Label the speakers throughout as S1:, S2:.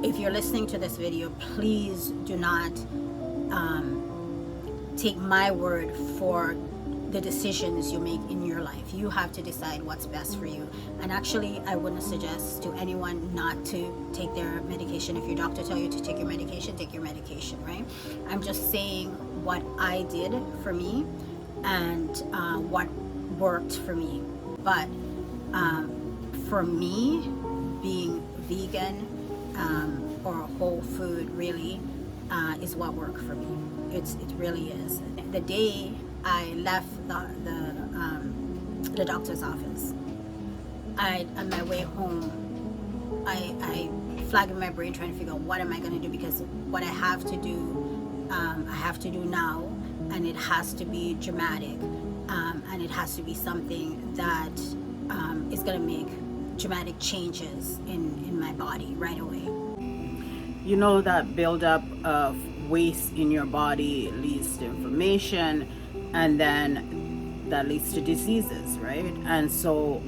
S1: if you're listening to this video, please do not take my word for the decisions you make in your life. You have to decide what's best for you. And actually, I wouldn't suggest to anyone not to take their medication. If your doctor tells you to take your medication, right? I'm just saying what I did for me and what worked for me. But for me, being vegan or whole food really is what worked for me. It really is. The day I left the doctor's office, on my way home, I flagged in my brain trying to figure out what am I going to do, because what I have to do now, and it has to be dramatic, and it has to be something that is going to make dramatic changes in my body right away.
S2: You know that buildup of waste in your body leads to inflammation, and then that leads to diseases, right? And so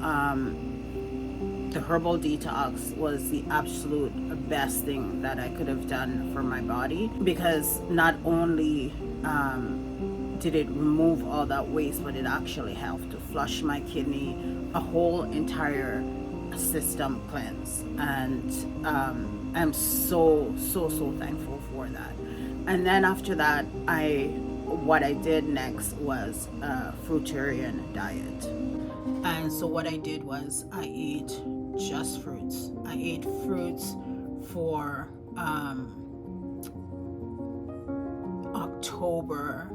S2: the herbal detox was the absolute best thing that I could have done for my body, because not only did it remove all that waste, but it actually helped to flush my kidney, a whole entire system cleanse. And I'm so thankful for that. And then after that, what I did next was a fruitarian diet. And so what I did was I ate just fruits. I ate fruits for October,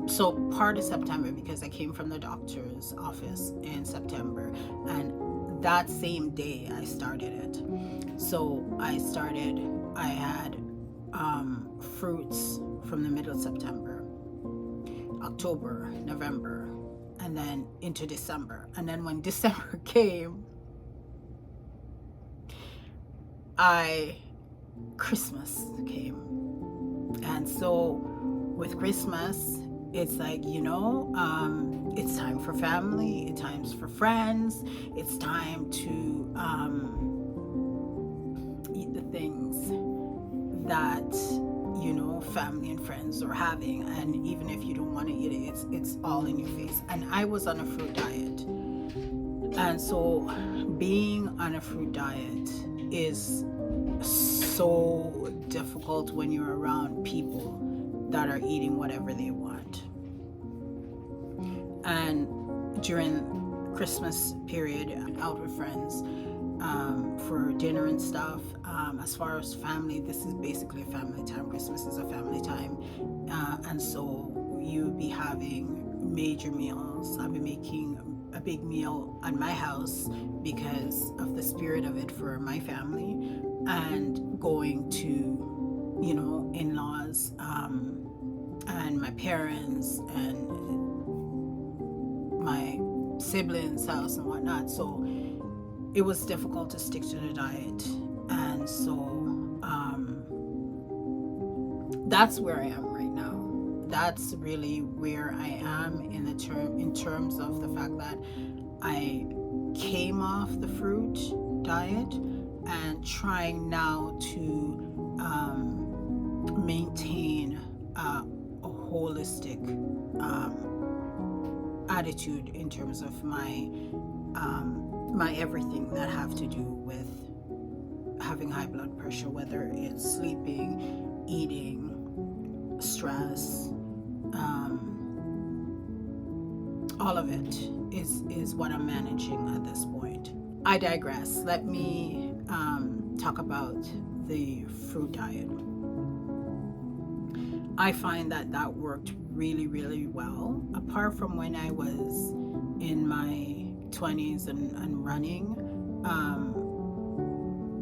S2: so part of September, because I came from the doctor's office in September, and that same day I started it. So I had fruits from the middle of September, October, November, and then into December. And then when December came, Christmas came. And so with Christmas, it's like, it's time for family, it's time for friends, it's time to eat the things that family and friends are having. And even if you don't want to eat it, it's all in your face. And I was on a fruit diet, and so being on a fruit diet is so difficult when you're around people that are eating whatever they want. And during Christmas period, out with friends for dinner and stuff. As far as family, this is basically family time. Christmas is a family time, and so you'll be having major meals. I'll be making a big meal at my house because of the spirit of it for my family, and going to in-laws and my parents and my siblings' house and whatnot. So it was difficult to stick to the diet, and so that's where I am right now. That's really where I am in terms of the fact that I came off the fruit diet and trying now to maintain a holistic attitude in terms of my everything that have to do with having high blood pressure, whether it's sleeping, eating, stress, all of it is what I'm managing at this point. I digress. Let me talk about the fruit diet. I find that worked really, really well. Apart from when I was in my 20s and running,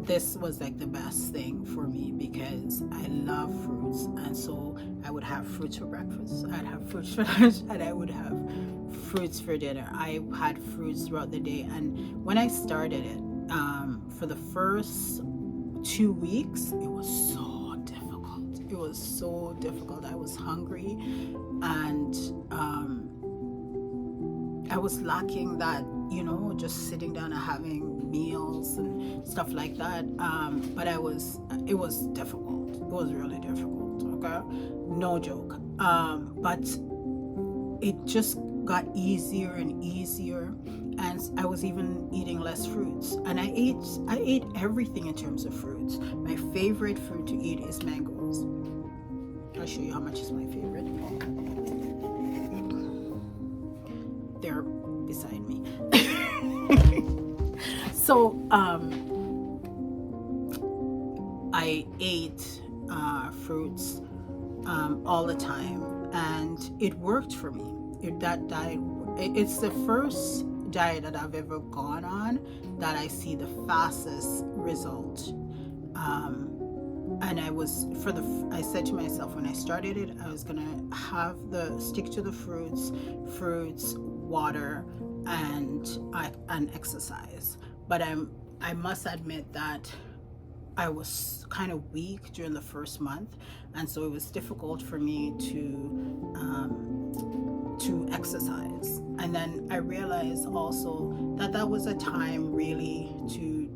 S2: this was like the best thing for me because I love fruits, and so I would have fruits for breakfast, I'd have fruits for lunch, and I would have fruits for dinner. I had fruits throughout the day, and when I started it, for the first 2 weeks, it was so difficult. It was so difficult. I was hungry, and I was lacking that, just sitting down and having meals and stuff like that. But it was difficult. It was really difficult. Okay, no joke. But it just got easier and easier, and I was even eating less fruits. And I ate everything in terms of fruits. My favorite fruit to eat is mangoes. I'll show you how much is my favorite. They're beside me. So I ate fruits all the time, and it worked for me. That diet, it's the first diet that I've ever gone on that I see the fastest result. And I said to myself when I started it, I was gonna stick to the fruits, water, and exercise. But I must admit that I was kind of weak during the first month, and so it was difficult for me to exercise. And then I realized also that was a time really to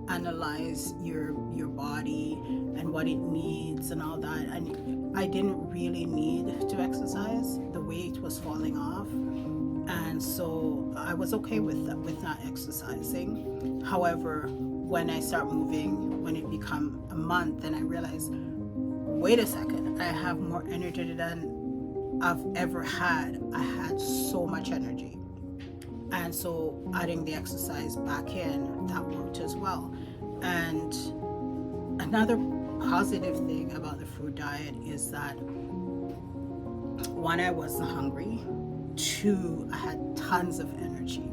S2: analyze your body and what it needs and all that. And I didn't really need to exercise. The weight was falling off, and so I was okay with not exercising. However, when I start moving, when it become a month, then I realized, wait a second, I have more energy than I've ever had. I had so much energy. And so adding the exercise back in, that worked as well. And another positive thing about the fruit diet is that, one, I wasn't hungry. 2, I had tons of energy.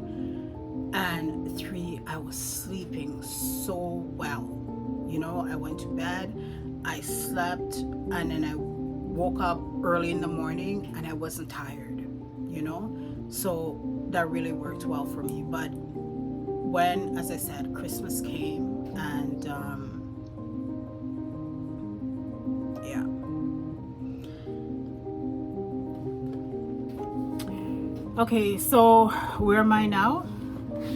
S2: And 3, I was sleeping so well. You know, I went to bed, I slept, and then I woke up early in the morning and I wasn't tired, you know? So that really worked well for me. But when, as I said, Christmas came, and yeah. Okay, so where am I now?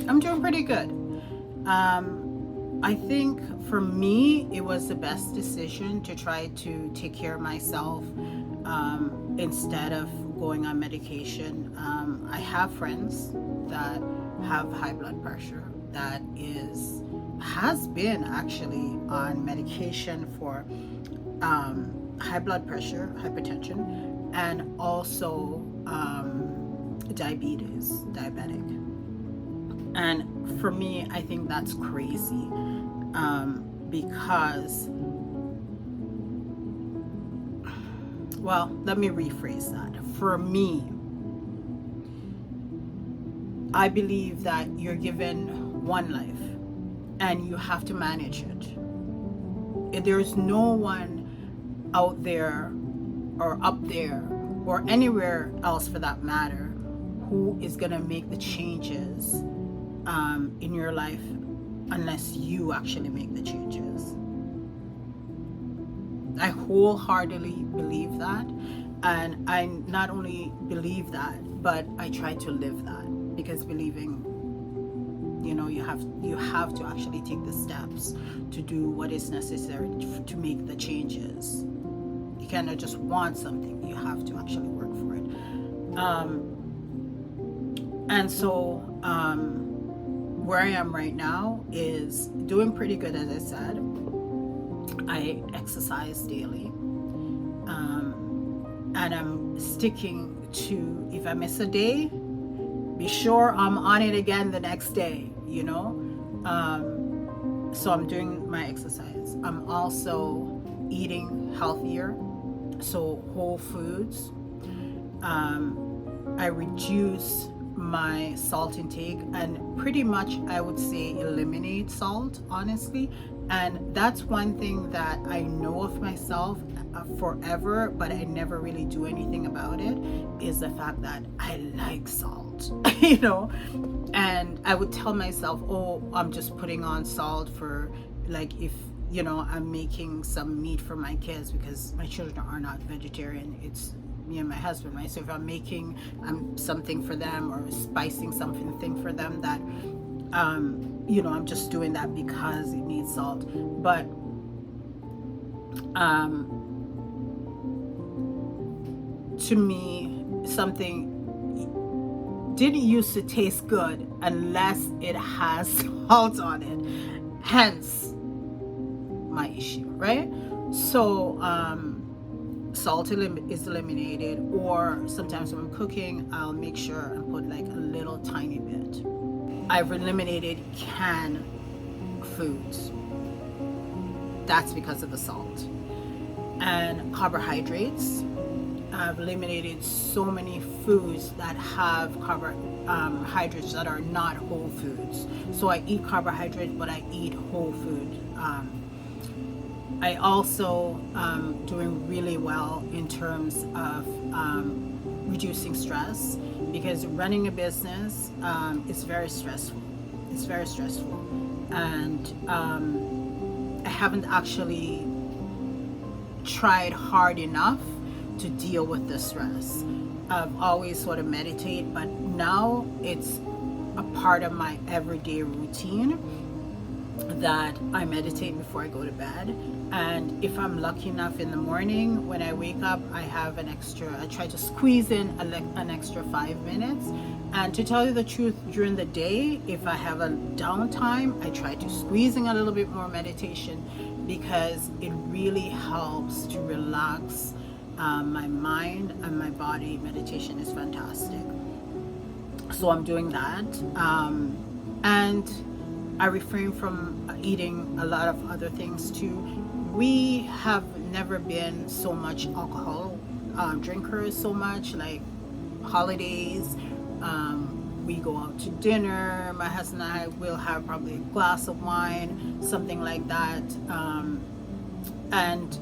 S2: I'm doing pretty good. I think for me, it was the best decision to try to take care of myself instead of going on medication. I have friends that have high blood pressure that has been actually on medication for high blood pressure, hypertension, and also diabetic. And for me, I think that's crazy, because, well, let me rephrase that. For me, I believe that you're given one life and you have to manage it. There's no one out there or up there or anywhere else for that matter who is going to make the changes in your life unless you actually make the changes. I wholeheartedly believe that, and I not only believe that, but I try to live that, because believing, you know, you have to actually take the steps to do what is necessary to make the changes. You cannot just want something, you have to actually work for it. And so where I am right now is doing pretty good, as I said. I exercise daily, and I'm sticking to, if I miss a day, be sure I'm on it again the next day, you know. So I'm doing my exercise. I'm also eating healthier, so whole foods. I reduce my salt intake, and pretty much I would say eliminate salt, honestly. And that's one thing that I know of myself forever, but I never really do anything about it, is the fact that I like salt, you know. And I would tell myself, oh, I'm just putting on salt for, like, if, you know, I'm making some meat for my kids, because my children are not vegetarian, it's me and my husband, right? So if I'm making something for them, or spicing something for them that I'm just doing that because it needs salt. But to me, something didn't used to taste good unless it has salt on it. Hence my issue, right? So salt is eliminated, or sometimes when I'm cooking, I'll make sure and put like a little tiny bit. I've eliminated canned foods. That's because of the salt. And carbohydrates. I've eliminated so many foods that have carbohydrates that are not whole foods. So I eat carbohydrates, but I eat whole food. I also doing really well in terms of reducing stress, because running a business is very stressful. It's very stressful, and I haven't actually tried hard enough to deal with the stress. I've always sort of meditate, but now it's a part of my everyday routine that I meditate before I go to bed. And if I'm lucky enough in the morning when I wake up, I try to squeeze in an extra 5 minutes. And to tell you the truth, during the day, if I have a downtime, I try to squeeze in a little bit more meditation, because it really helps to relax my mind and my body. Meditation is fantastic. So I'm doing that. And I refrain from eating a lot of other things too. We have never been so much alcohol drinkers, so much like holidays. We go out to dinner. My husband and I will have probably a glass of wine, something like that. And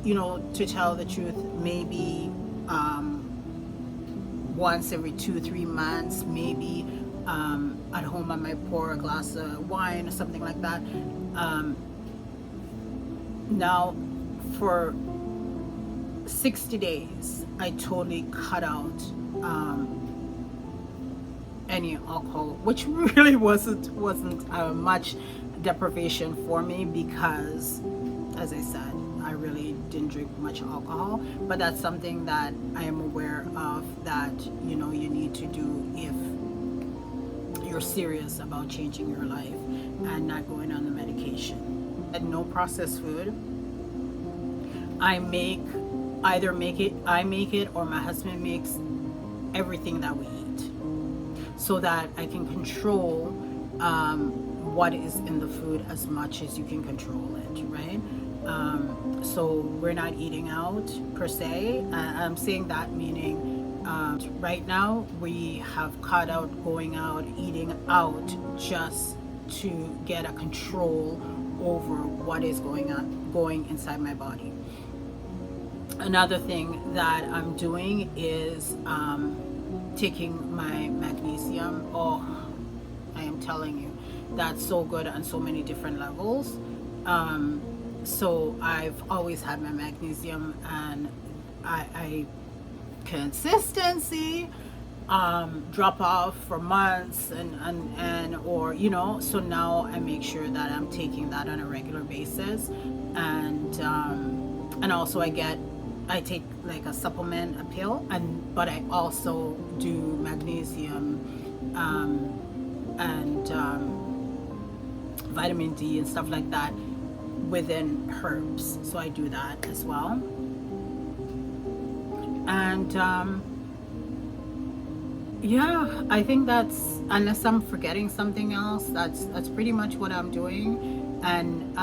S2: to tell the truth, maybe once every 2-3 months, maybe at home I might pour a glass of wine or something like that. Now for 60 days I totally cut out any alcohol, which really wasn't much deprivation for me, because as I said, I really didn't drink much alcohol. But that's something that I am aware of, that you need to do if you're serious about changing your life and not going on the medication. And no processed food. I make it or my husband makes everything that we eat, so that I can control what is in the food as much as you can control it, right? So we're not eating out per se. I'm saying that meaning right now we have cut out going out, eating out, just to get a control over what is going inside my body. Another thing that I'm doing is taking my magnesium. Oh, I am telling you, that's so good on so many different levels. So I've always had my magnesium, and I consistency drop off for months and or so now I make sure that I'm taking that on a regular basis. And also I take like a supplement, a pill, but I also do magnesium and vitamin D and stuff like that within herbs. So I do that as well. And yeah, I think that's, unless I'm forgetting something else, that's pretty much what I'm doing. And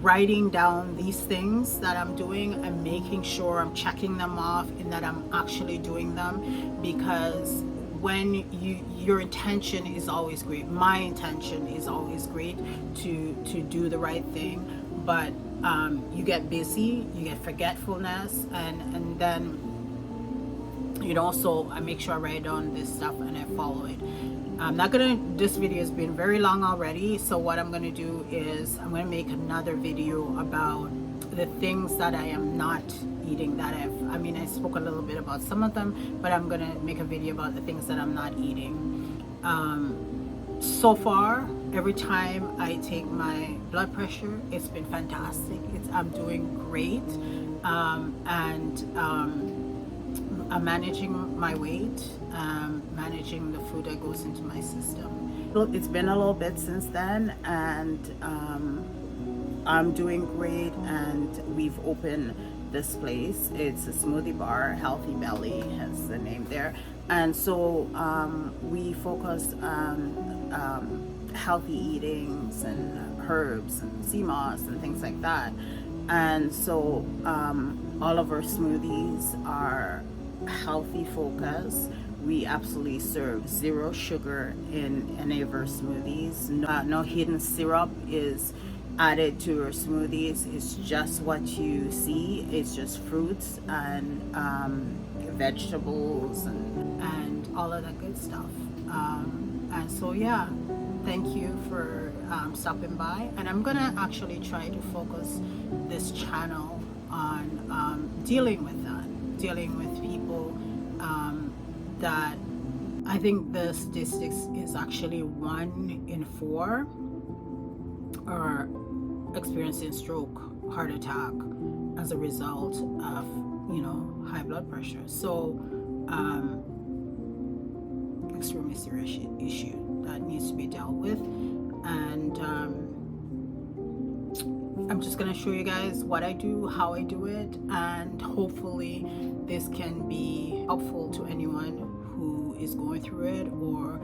S2: writing down these things that I'm doing and making sure I'm checking them off and that I'm actually doing them, because when your intention is always great, my intention is always great to do the right thing, but you get busy, you get forgetfulness, and then so I make sure I write down this stuff and I follow it. This video has been very long already, so what I'm gonna do is I'm gonna make another video about the things that I am not eating, that I spoke a little bit about some of them, but I'm gonna make a video about the things that I'm not eating. So far, every time I take my blood pressure, it's been fantastic. I'm doing great, and I'm managing my weight, managing the food that goes into my system. Look, it's been a little bit since then, and I'm doing great. And we've opened this place. It's a smoothie bar, Healthy Belly has the name there. And so we focus on healthy eatings and herbs and sea moss and things like that. And so all of our smoothies are healthy focus. We absolutely serve 0 sugar in any of our smoothies. No hidden syrup is added to our smoothies. It's just what you see. It's just fruits and vegetables and all of that good stuff. And so yeah, thank you for stopping by. And I'm gonna actually try to focus this channel on dealing with people that I think the statistics is actually 1 in 4 are experiencing stroke, heart attack as a result of, high blood pressure. So extremely serious issue that needs to be dealt with. And I'm just gonna show you guys what I do, how I do it, and hopefully this can be helpful to anyone who is going through it or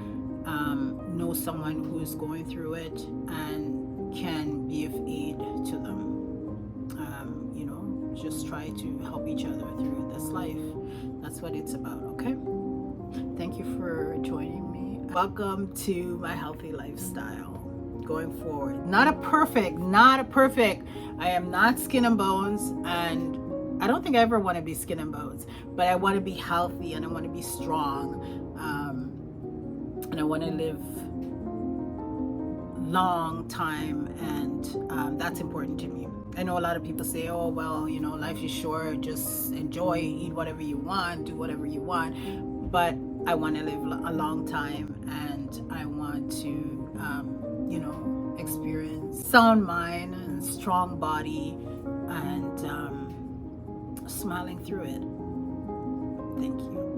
S2: knows someone who is going through it and can be of aid to them. Just try to help each other through this life. That's what it's about, okay? Thank you for joining me. Welcome to my healthy lifestyle going forward. Not a perfect. I am not skin and bones, and I don't think I ever want to be skin and bones, but I want to be healthy and I want to be strong, and I want to live long time, and that's important to me. I know a lot of people say, oh well, life is short, just enjoy, eat whatever you want, do whatever you want, but I want to live a long time, and I want to experience sound mind and strong body, and smiling through it. Thank you.